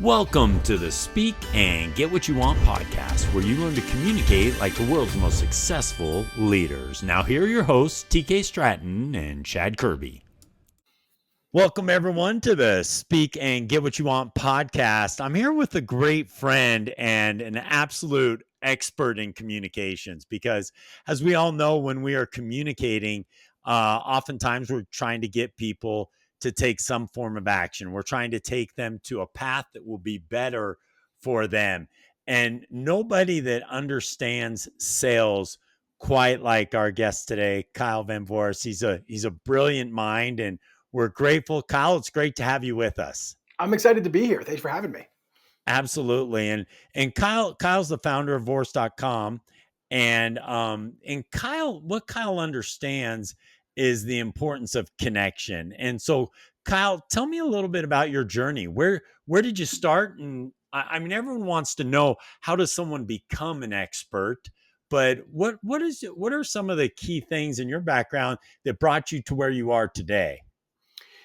Welcome to the Speak and Get What You Want podcast, where you learn to communicate like the world's most successful leaders. Now, here are your hosts, TK Stratton and Chad Kerby. Welcome, everyone, to the Speak and Get What You Want podcast. I'm here with a great friend and an absolute expert in communications because, as we all know, when we are communicating, oftentimes we're trying to get people to take some form of action. We're trying to take them to a path that will be better for them. And nobody that understands sales quite like our guest today, Kyle Vamvouris. He's a brilliant mind, and we're grateful. Kyle, it's great to have you with us. I'm excited to be here. Thanks for having me. Absolutely. And Kyle's the founder of Vorce.com. And what Kyle understands is the importance of connection. And so, Kyle, tell me a little bit about your journey. Where did you start? And I mean, everyone wants to know, how does someone become an expert? But what are some of the key things in your background that brought you to where you are today?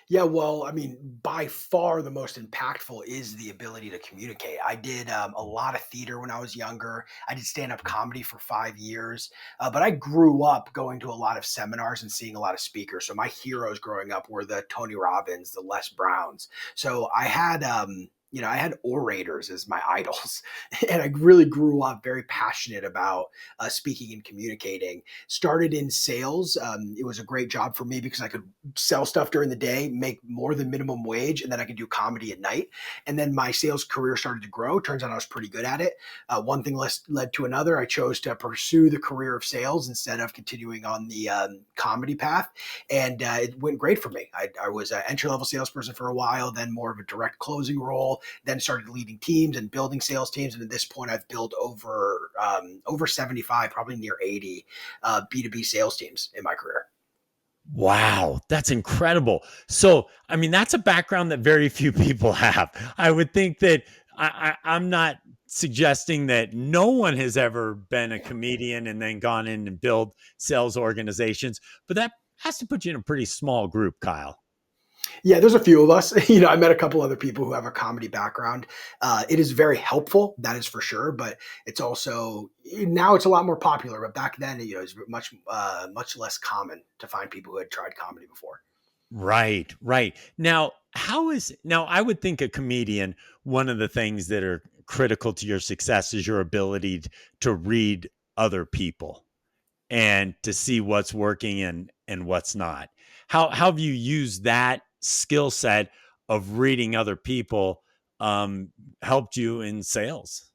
Yeah, well, I mean, by far the most impactful is the ability to communicate. I did a lot of theater when I was younger. I did stand-up comedy for 5 years, but I grew up going to a lot of seminars and seeing a lot of speakers. So my heroes growing up were the Tony Robbins, the Les Browns. So I had orators as my idols, and I really grew up very passionate about speaking and communicating. Started in sales. It was a great job for me because I could sell stuff during the day, make more than minimum wage, and then I could do comedy at night. And then my sales career started to grow. Turns out I was pretty good at it. One thing led to another. I chose to pursue the career of sales instead of continuing on the comedy path, and it went great for me. I was an entry-level salesperson for a while, then more of a direct closing role, then started leading teams and building sales teams. And at this point, I've built over 75, probably near 80 B2B sales teams in my career. Wow, that's incredible. So, I mean, that's a background that very few people have. I would think that I'm not suggesting that no one has ever been a comedian and then gone in and build sales organizations, but that has to put you in a pretty small group, Kyle. Yeah, there's a few of us. I met a couple other people who have a comedy background. It is very helpful, that is for sure. But it's also now it's a lot more popular. But back then, it's much less common to find people who had tried comedy before. Right, right. Now, I would think a comedian, one of the things that are critical to your success is your ability to read other people and to see what's working and what's not. How have you used that skill set of reading other people helped you in sales?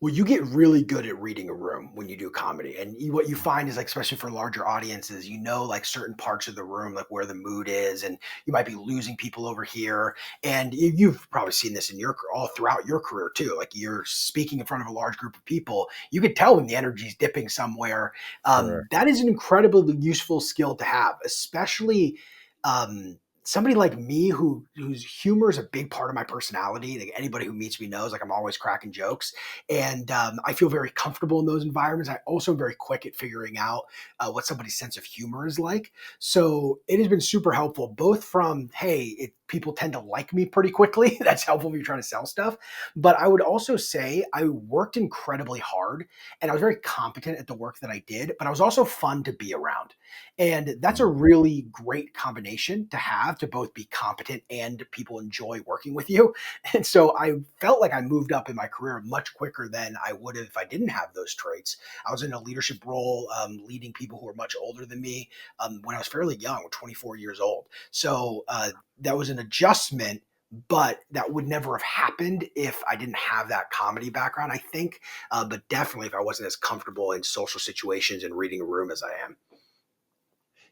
Well, you get really good at reading a room when you do comedy. And what you find is, like, especially for larger audiences, like certain parts of the room, like where the mood is, and you might be losing people over here. And you've probably seen this in all throughout your career too. Like, you're speaking in front of a large group of people, you could tell when the energy is dipping somewhere. Sure. That is an incredibly useful skill to have, especially somebody like me whose humor is a big part of my personality. Like, anybody who meets me knows, like, I'm always cracking jokes, and I feel very comfortable in those environments. I also am very quick at figuring out what somebody's sense of humor is like. So it has been super helpful, both from, hey, people tend to like me pretty quickly. That's helpful if you're trying to sell stuff. But I would also say I worked incredibly hard, and I was very competent at the work that I did, but I was also fun to be around. And that's a really great combination to have, to both be competent and people enjoy working with you. And so I felt like I moved up in my career much quicker than I would have if I didn't have those traits. I was in a leadership role, leading people who were much older than me when I was fairly young, 24 years old. So that was an adjustment, but that would never have happened if I didn't have that comedy background, I think. But definitely if I wasn't as comfortable in social situations and reading a room as I am.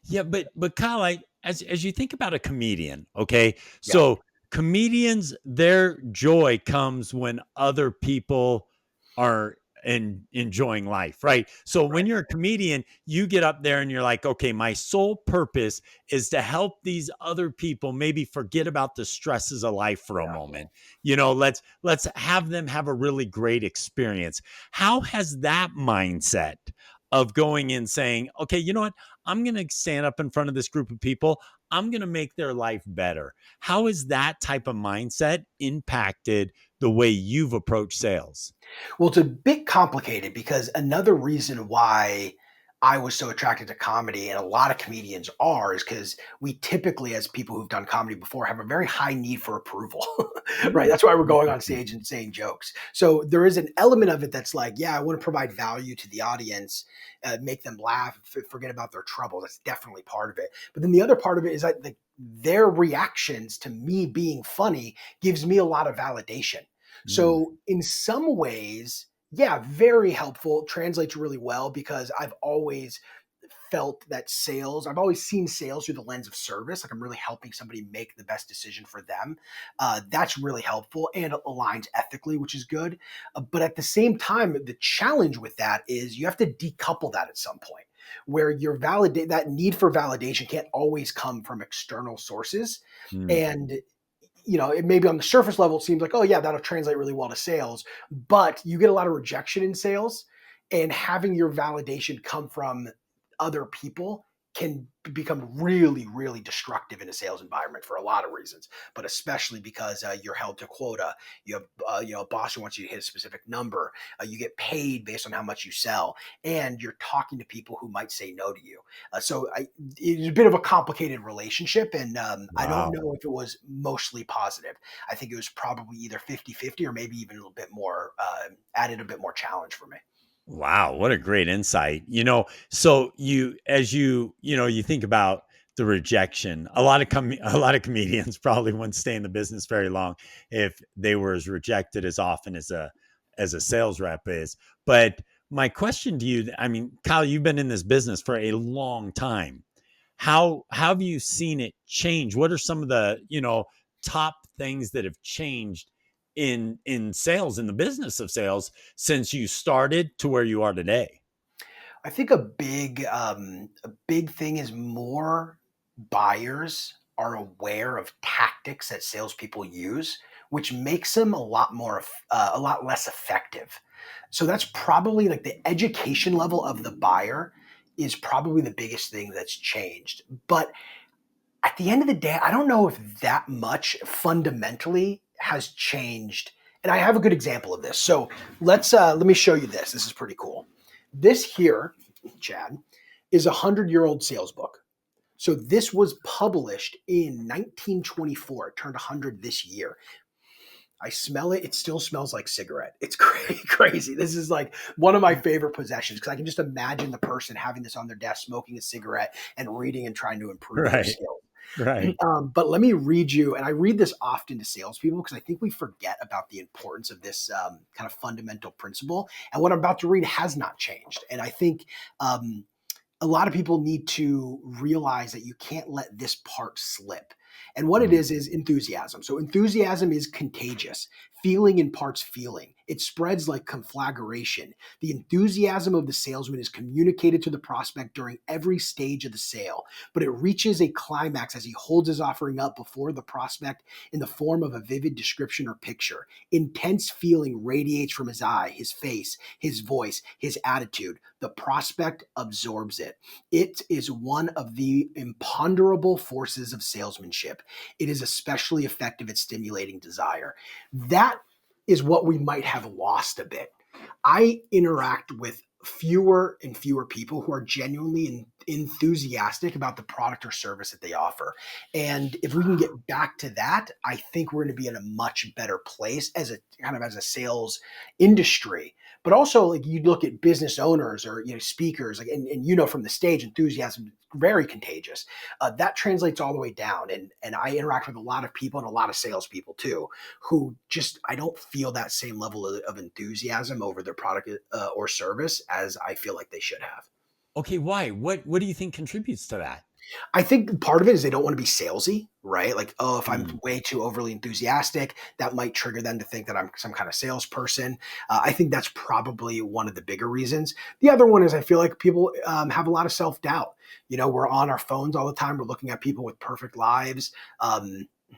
Yeah, but Kyle, as you think about a comedian, okay, Yeah. so comedians, their joy comes when other people are enjoying life, right? So when Right. you're a comedian, you get up there and you're like, okay, my sole purpose is to help these other people maybe forget about the stresses of life for a Yeah. moment. Let's have them have a really great experience. How has that mindset of going and saying, okay, you know what? I'm going to stand up in front of this group of people. I'm going to make their life better. How has that type of mindset impacted the way you've approached sales? Well, it's a bit complicated because another reason why I was so attracted to comedy, and a lot of comedians are, is because we typically, as people who've done comedy before, have a very high need for approval, right? That's why we're going on stage and saying jokes. So there is an element of it that's like, yeah, I want to provide value to the audience, make them laugh, forget about their trouble. That's definitely part of it. But then the other part of it is that their reactions to me being funny gives me a lot of validation. Mm, So in some ways, yeah, very helpful, translates really well because I've always felt that sales, I've always seen sales through the lens of service. Like I'm really helping somebody make the best decision for them. That's really helpful and aligns ethically, which is good. But at the same time, the challenge with that is you have to decouple that at some point where your validate that need for validation can't always come from external sources. mm. And it maybe on the surface level, it seems like, oh yeah, that'll translate really well to sales, but you get a lot of rejection in sales, and having your validation come from other people can become really, really destructive in a sales environment for a lot of reasons, but especially because you're held to quota. You have, a boss who wants you to hit a specific number. You get paid based on how much you sell, and you're talking to people who might say no to you. It's a bit of a complicated relationship, and I don't Wow. know if it was mostly positive. I think it was probably either 50-50 or maybe even a little bit more, added a bit more challenge for me. Wow, what a great insight. So as you think about the rejection, a lot of comedians probably wouldn't stay in the business very long if they were as rejected as often as a sales rep is. But my question to you, I mean, Kyle, you've been in this business for a long time. How have you seen it change? What are some of the, top things that have changed in sales, in the business of sales, since you started to where you are today? I think a big thing is more buyers are aware of tactics that salespeople use, which makes them a lot less effective. So that's probably like the education level of the buyer is probably the biggest thing that's changed. But at the end of the day, I don't know if that much fundamentally has changed. And I have a good example of this. So let me show you this. This is pretty cool. This here, Chad, is a 100-year-old sales book. So this was published in 1924. It turned 100 this year. I smell it. It still smells like cigarette. It's crazy. This is like one of my favorite possessions because I can just imagine the person having this on their desk, smoking a cigarette and reading and trying to improve their Right. skills. Right. But let me read you, and I read this often to salespeople because I think we forget about the importance of this kind of fundamental principle. And what I'm about to read has not changed. And I think a lot of people need to realize that you can't let this part slip. And what it Mm. is enthusiasm. So enthusiasm is contagious. Feeling imparts feeling. It spreads like conflagration. The enthusiasm of the salesman is communicated to the prospect during every stage of the sale, but it reaches a climax as he holds his offering up before the prospect in the form of a vivid description or picture. Intense feeling radiates from his eye, his face, his voice, his attitude. The prospect absorbs it. It is one of the imponderable forces of salesmanship. It is especially effective at stimulating desire. That is what we might have lost a bit. I interact with fewer and fewer people who are genuinely enthusiastic about the product or service that they offer. And if we can get back to that, I think we're going to be in a much better place as a kind of as a sales industry. But also, like you look at business owners or speakers, like and from the stage, enthusiasm very contagious. That translates all the way down, and I interact with a lot of people and a lot of salespeople too who just I don't feel that same level of enthusiasm over their product or service as I feel like they should have. Okay, why? What do you think contributes to that? I think part of it is they don't want to be salesy, right? Like, oh, if I'm Mm. way too overly enthusiastic, that might trigger them to think that I'm some kind of salesperson. I think that's probably one of the bigger reasons. The other one is I feel like people have a lot of self doubt. We're on our phones all the time. We're looking at people with perfect lives.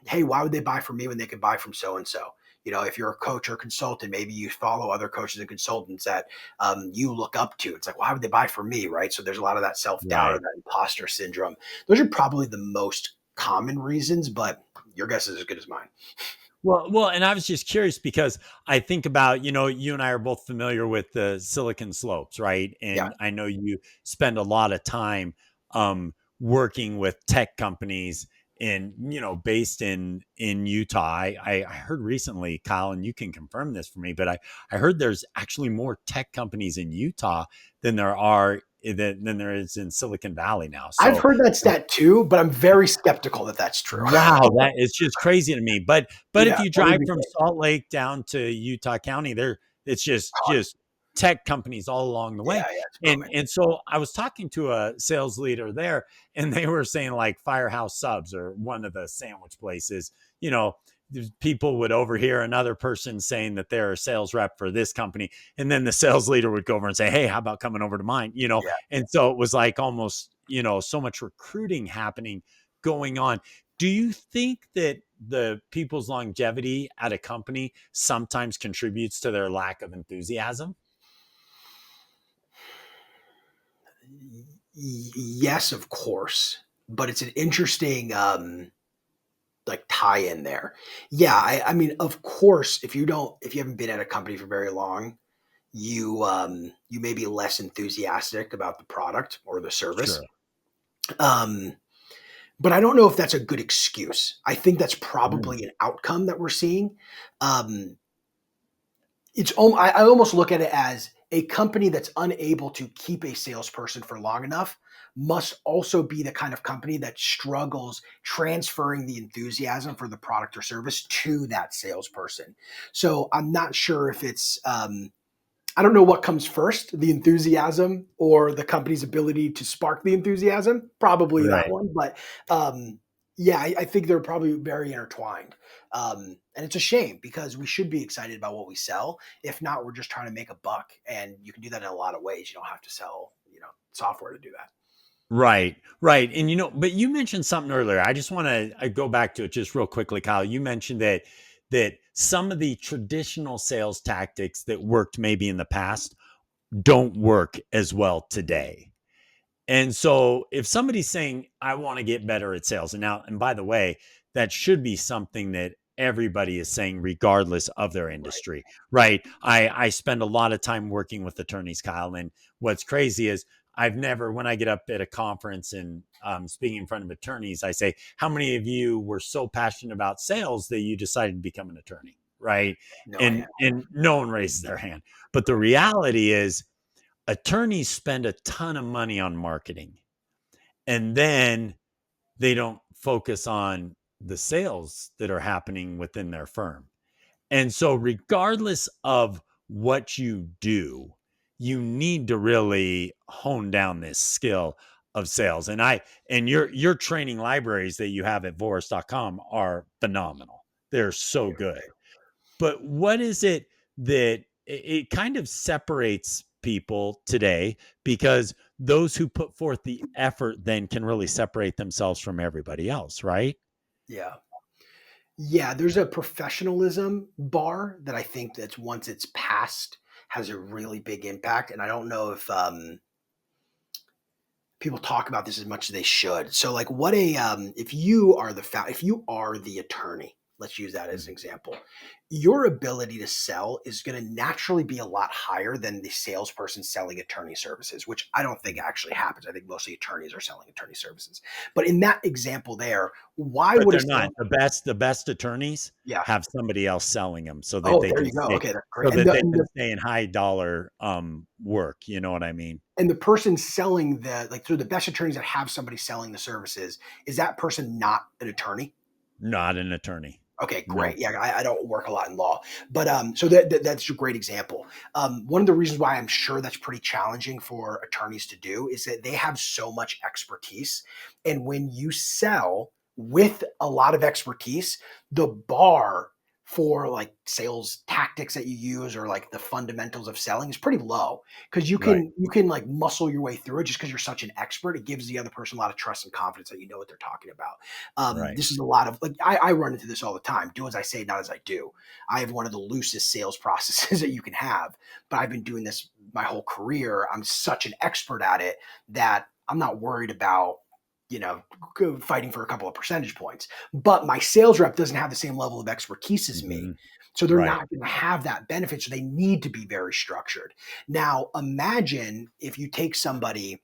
Hey, why would they buy from me when they could buy from so and so? If you're a coach or consultant, maybe you follow other coaches and consultants that you look up to. It's like, why would they buy from me, right? So there's a lot of that self doubt or Right. that imposter syndrome. Those are probably the most common reasons, but your guess is as good as mine. Well, and I was just curious because I think about, you and I are both familiar with the Silicon Slopes, right? Yeah. And I know you spend a lot of time working with tech companies based in Utah. I heard recently, Kyle, and you can confirm this for me, but I heard there's actually more tech companies in Utah than there is in Silicon Valley now. I've So heard that stat too, but I'm very skeptical that that's true. wow, that is just crazy to me. But Yeah, if you that would drive be from great. Salt Lake down to Utah County, there it's just tech companies all along the Yeah, way. yeah, it's And booming. and so I was talking to a sales leader there, and they were saying like Firehouse Subs or one of the sandwich places, people would overhear another person saying that they're a sales rep for this company, and then the sales leader would go over and say, "Hey, how about coming over to mine?" Yeah. And so it was like almost, so much recruiting happening going on. Do you think that the people's longevity at a company sometimes contributes to their lack of enthusiasm? Yes, of course, but it's an interesting like tie in there. Yeah, I mean, of course, if you haven't been at a company for very long, you may be less enthusiastic about the product or the service. Sure. Um, but I don't know if that's a good excuse. I think that's Mm, probably an outcome that we're seeing. Um, I almost look at it as a company that's unable to keep a salesperson for long enough must also be the kind of company that struggles transferring the enthusiasm for the product or service to that salesperson. So I'm not sure if it's I don't know what comes first, the enthusiasm or the company's ability to spark the enthusiasm. Probably that right. one, but yeah, I think they're probably very intertwined. And it's a shame because we should be excited about what we sell. If not, we're just trying to make a buck, and you can do that in a lot of ways. You don't have to sell, software to do that. Right, right. And but you mentioned something earlier. I just want to go back to it just real quickly, Kyle. You mentioned that some of the traditional sales tactics that worked maybe in the past don't work as well today. And so if somebody's saying, I want to get better at sales, and by the way, that should be something that everybody is saying, regardless of their Right. industry, right? I spend a lot of time working with attorneys, Kyle. And what's crazy is I've never, when I get up at a conference and speaking in front of attorneys, I say, how many of you were so passionate about sales that you decided to become an attorney? Right. No And hand. and no one raises their hand. But the reality is attorneys spend a ton of money on marketing, and then they don't focus on the sales that are happening within their firm. And so regardless of what you do, you need to really hone down this skill of sales. And your training libraries that you have at voris.com are phenomenal. They're so good. But what is it that it kind of separates people today, because those who put forth the effort then can really separate themselves from everybody else, right? Yeah. Yeah, there's a professionalism bar that I think that's once it's passed has a really big impact. And I don't know if people talk about this as much as they should. So like what a if you are if you are the attorney, let's use that as an example, your ability to sell is going to naturally be a lot higher than the salesperson selling attorney services, which I don't think actually happens. I think mostly attorneys are selling attorney services. But in that example there, why But would a they're not. sales The best attorneys yeah. have somebody else selling them so that Oh, they there can you go. stay Okay, that's great. so that they can stay in high dollar work. You know what I mean? And the person selling through the best attorneys that have somebody selling the services, is that person not an attorney? Not an attorney. Okay, No. great. Yeah, I don't work a lot in law, but so that's a great example. One of the reasons why I'm sure that's pretty challenging for attorneys to do is that they have so much expertise, and when you sell with a lot of expertise, the bar for like sales tactics that you use or like the fundamentals of selling is pretty low because Right. you can like muscle your way through it just because you're such an expert. It gives the other person a lot of trust and confidence that you know what they're talking about. Right. This is a lot of like I run into this all the time. Do as I say, not as I do. I have one of the loosest sales processes that you can have, but I've been doing this my whole career. I'm such an expert at it that I'm not worried about fighting for a couple of percentage points. But my sales rep doesn't have the same level of expertise as me. Hmm. So they're Right. not going to have that benefit. So they need to be very structured. Now, imagine if you take somebody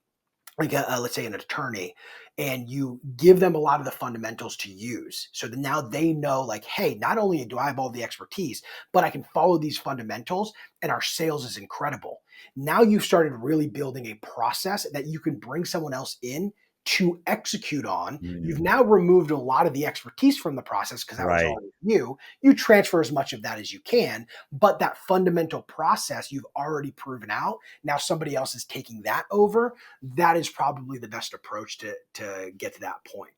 like let's say an attorney, and you give them a lot of the fundamentals to use, so that now they know, like, hey, not only do I have all the expertise, but I can follow these fundamentals, and our sales is incredible. Now you've started really building a process that you can bring someone else in to execute on. You've Mm. now removed a lot of the expertise from the process because that was Right. already you transfer as much of that as you can, but that fundamental process you've already proven out. Now somebody else is taking that over. That is probably the best approach to get to that point.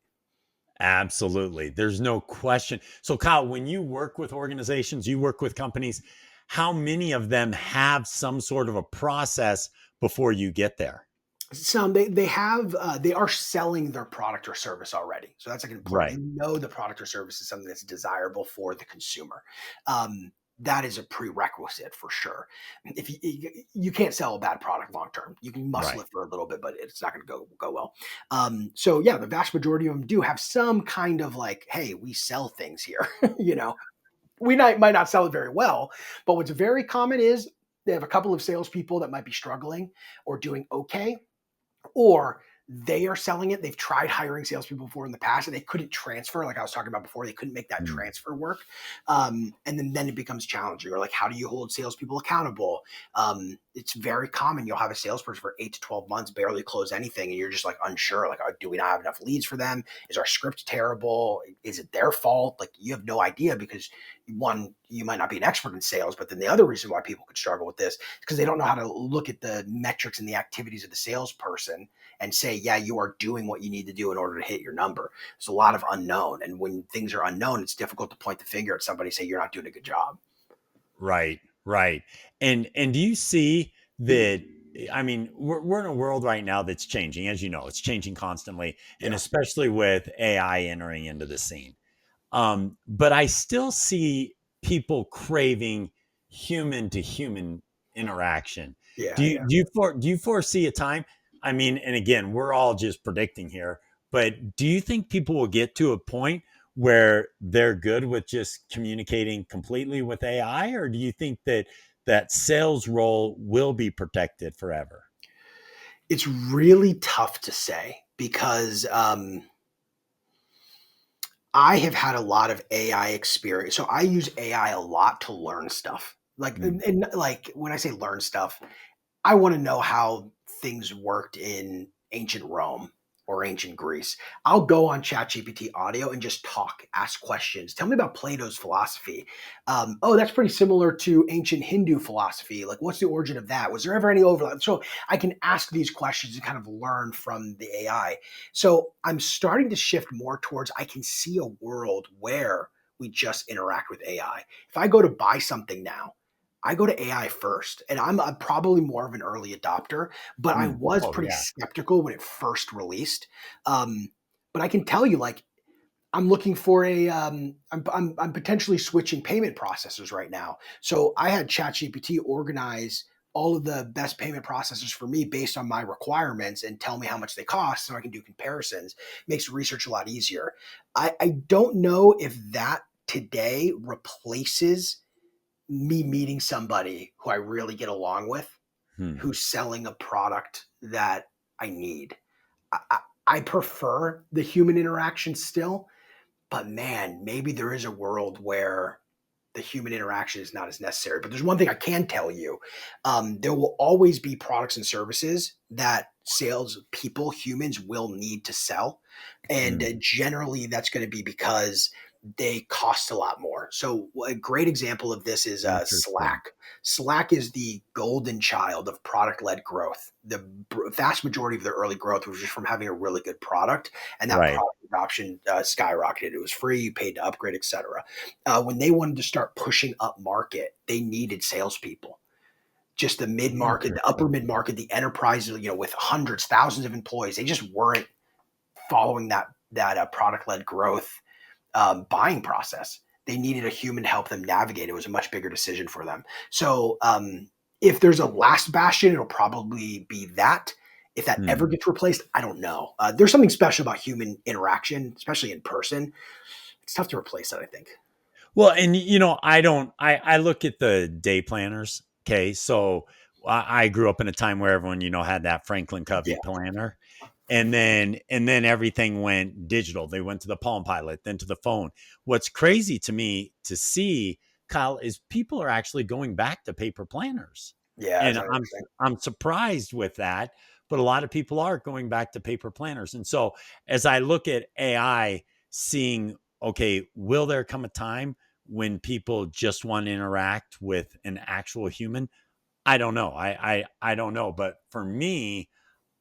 Absolutely. There's no question. So, Kyle, when you work with organizations, you work with companies, how many of them have some sort of a process before you get there? Some they are selling their product or service already, so that's like important. They Right. know the product or service is something that's desirable for the consumer. That is a prerequisite for sure. If you can't sell a bad product long term, you can muscle Right. it for a little bit, but it's not going to go well. So yeah, the vast majority of them do have some kind of like, hey, we sell things here. Might not sell it very well, but what's very common is they have a couple of salespeople that might be struggling or doing okay, or they are selling it. They've tried hiring salespeople before in the past and they couldn't transfer. Like I was talking about before, they couldn't make that Mm. transfer work. And then it becomes challenging. Or like, how do you hold salespeople accountable? It's very common. You'll have a salesperson for 8 to 12 months, barely close anything. And you're just like unsure, like, do we not have enough leads for them? Is our script terrible? Is it their fault? Like you have no idea because one, you might not be an expert in sales, but then the other reason why people could struggle with this is because they don't know how to look at the metrics and the activities of the salesperson and say, yeah, you are doing what you need to do in order to hit your number. There's a lot of unknown. And when things are unknown, it's difficult to point the finger at somebody and say, you're not doing a good job. Right. Right. And do you see that? I mean, we're in a world right now that's changing, as you know, it's changing constantly, and Yeah. especially with AI entering into the scene. But I still see people craving human to human interaction. Yeah. Yeah. Do you foresee a time? I mean, and again, we're all just predicting here, but do you think people will get to a point where they're good with just communicating completely with AI, or do you think that that sales role will be protected forever? It's really tough to say because I have had a lot of AI experience. So I use AI a lot to learn stuff. Like, Mm. and like when I say learn stuff, I want to know how things worked in ancient Rome or ancient Greece. I'll go on ChatGPT audio and just talk, ask questions. Tell me about Plato's philosophy. Oh, that's pretty similar to ancient Hindu philosophy. Like, what's the origin of that? Was there ever any overlap? So I can ask these questions and kind of learn from the AI. So I'm starting to shift more towards I can see a world where we just interact with AI. If I go to buy something now, I go to AI first, and I'm probably more of an early adopter, but I Mm. was Oh pretty yeah. skeptical when it first released. But I can tell you, like, I'm looking for I'm potentially switching payment processors right now. So I had ChatGPT organize all of the best payment processors for me based on my requirements and tell me how much they cost so I can do comparisons. Makes research a lot easier. I don't know if that today replaces me meeting somebody who I really get along with, Hmm. who's selling a product that I need. I prefer the human interaction still, but man, maybe there is a world where the human interaction is not as necessary. But there's one thing I can tell you: there will always be products and services that sales people, humans, will need to sell, and Mm. generally that's going to be because they cost a lot more. So a great example of this is Interesting. Slack. Slack is the golden child of product-led growth. The vast majority of their early growth was just from having a really good product, and that Right. product adoption skyrocketed. It was free, you paid to upgrade, etc. When they wanted to start pushing up market, they needed salespeople. Just the mid market, the upper Interesting. mid market, the enterprise, with hundreds, thousands of employees, they just weren't following that product led growth buying process. They needed a human to help them navigate. It was a much bigger decision for them. So if there's a last bastion, it'll probably be that. If that ever Hmm. gets replaced, I don't know. There's something special about human interaction, especially in person. It's tough to replace that, I think. Well, and I look at the day planners. Okay. So I grew up in a time where everyone, had that Franklin Covey Yeah, planner. And then everything went digital. They went to the Palm Pilot, then to the phone. What's crazy to me to see, Kyle, is people are actually going back to paper planners. yeah, And it's interesting. I'm surprised with that, but a lot of people are going back to paper planners. And so as I look at AI, seeing, okay, will there come a time when people just want to interact with an actual human? I don't know. I don't know. But for me,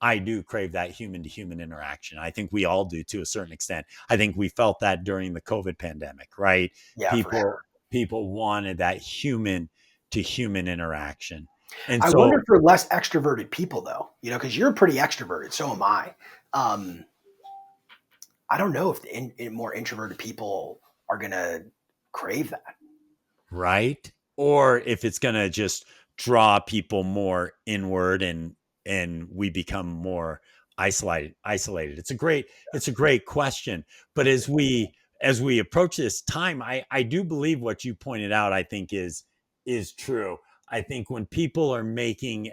I do crave that human to human interaction. I think we all do to a certain extent. I think we felt that during the COVID pandemic, right? Yeah, for People sure. people wanted that human to human interaction. And I wonder so, for less extroverted people, though, because you're pretty extroverted, so am I. Um, I don't know if more introverted people are gonna crave that. right? Or if it's going to just draw people more inward, and we become more isolated. It's a great question. But as we approach this time, I do believe what you pointed out, I think is true. I think when people are making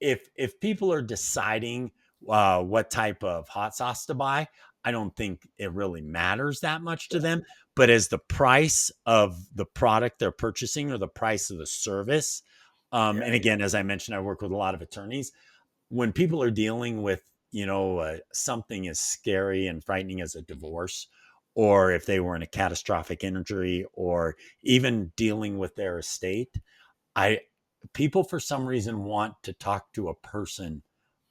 if people are deciding what type of hot sauce to buy, I don't think it really matters that much to them. But as the price of the product they're purchasing or the price of the service, Yeah, and again, as I mentioned, I work with a lot of attorneys. When people are dealing with something as scary and frightening as a divorce, or if they were in a catastrophic injury, or even dealing with their estate, I people for some reason want to talk to a person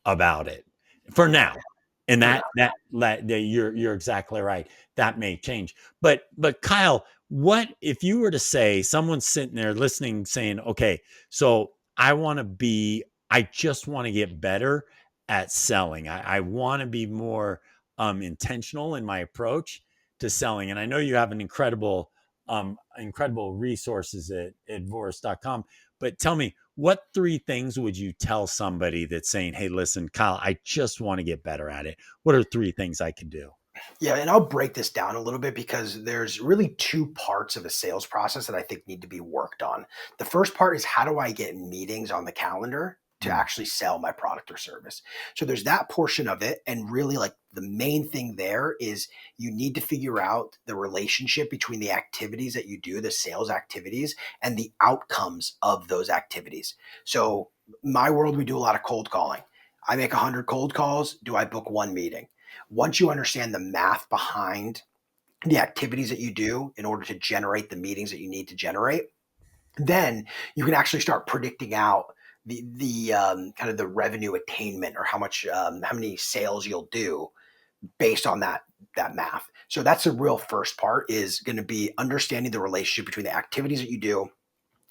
about it for yeah, now. And for now. you're exactly right. That may change. But Kyle, what if you were to say, someone's sitting there listening saying, okay, so I just want to get better at selling. I want to be more intentional in my approach to selling. And I know you have an incredible resources at Voris.com. But tell me, what three things would you tell somebody that's saying, hey, listen, Kyle, I just want to get better at it? What are three things I can do? Yeah, and I'll break this down a little bit because there's really two parts of a sales process that I think need to be worked on. The first part is how do I get meetings on the calendar to Mm, actually sell my product or service? So there's that portion of it. And really, like the main thing there is you need to figure out the relationship between the activities that you do, the sales activities, and the outcomes of those activities. So, my world, we do a lot of cold calling. I make 100 cold calls. Do I book one meeting? Once you understand the math behind the activities that you do in order to generate the meetings that you need to generate, then you can actually start predicting out the kind of the revenue attainment or how many sales you'll do based on that math. So that's the real first part is going to be understanding the relationship between the activities that you do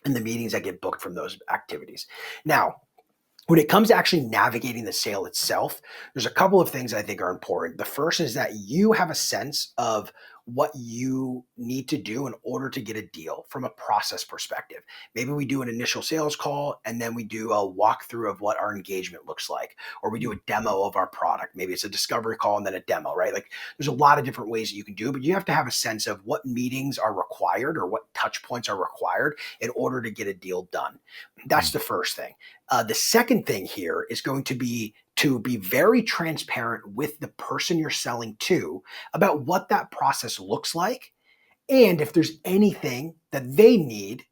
and the meetings that get booked from those activities. Now, when it comes to actually navigating the sale itself, there's a couple of things I think are important. The first is that you have a sense of what you need to do in order to get a deal from a process perspective. Maybe we do an initial sales call and then we do a walkthrough of what our engagement looks like, or we do a mm, demo of our product. Maybe it's a discovery call and then a demo, right? Like there's a lot of different ways that you can do it, but you have to have a sense of what meetings are required or what touch points are required in order to get a deal done. That's mm, the first thing. The second thing here is going to be very transparent with the person you're selling to about what that process looks like and if there's anything that they need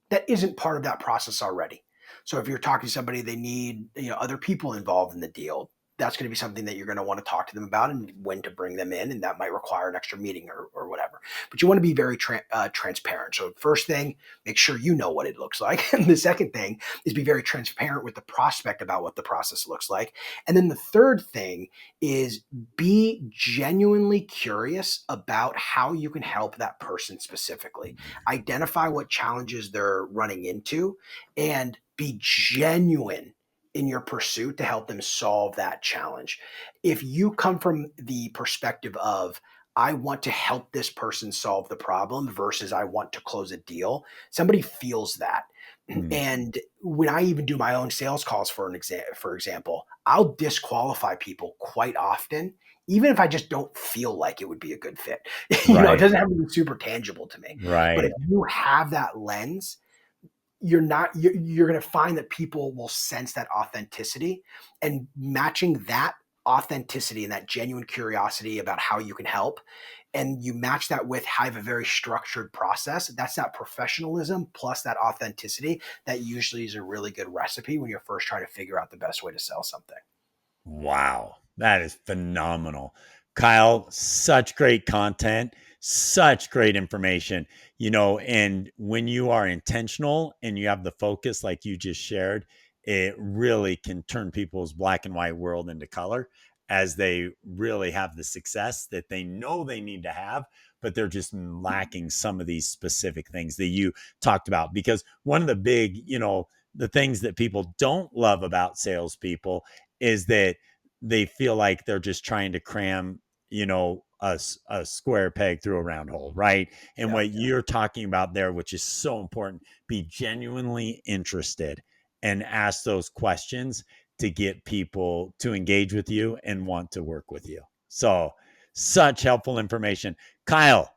that isn't part of that process already. So if you're talking to somebody, they need other people involved in the deal. That's going to be something that you're going to want to talk to them about and when to bring them in, and that might require an extra meeting or whatever. But you want to be very transparent. So first thing, make sure you know what it looks like, and the second thing is be very transparent with the prospect about what the process looks like, and then the third thing is be genuinely curious about how you can help that person specifically. Identify what challenges they're running into and be genuine in your pursuit to help them solve that challenge. If you come from the perspective of, I want to help this person solve the problem versus I want to close a deal, somebody feels that. Mm. And when I even do my own sales calls for example, I'll disqualify people quite often, even if I just don't feel like it would be a good fit. It Right. doesn't have to be super tangible to me. But if Right. you have that lens, you're going to find that people will sense that authenticity, and matching that authenticity and that genuine curiosity about how you can help, and you match that with have a very structured process. That's that professionalism plus that authenticity that usually is a really good recipe when you're first trying to figure out the best way to sell something. Wow, that is phenomenal. Kyle, such great content, such great information, and when you are intentional and you have the focus like you just shared, it really can turn people's black and white world into color as they really have the success that they know they need to have, but they're just lacking some of these specific things that you talked about. Because one of the big, the things that people don't love about salespeople is that they feel like they're just trying to cram, a square peg through a round hole, right? And Yeah. what you're talking about there, which is so important, be genuinely interested and ask those questions to get people to engage with you and want to work with you. So, such helpful information. Kyle,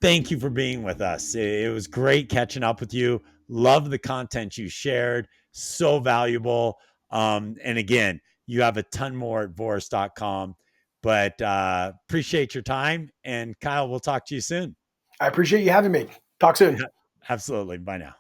thank you for being with us. It was great catching up with you. Love the content you shared. So valuable. And again, you have a ton more at Voris.com. But appreciate your time. And Kyle, we'll talk to you soon. I appreciate you having me. Talk soon. Absolutely. Bye now.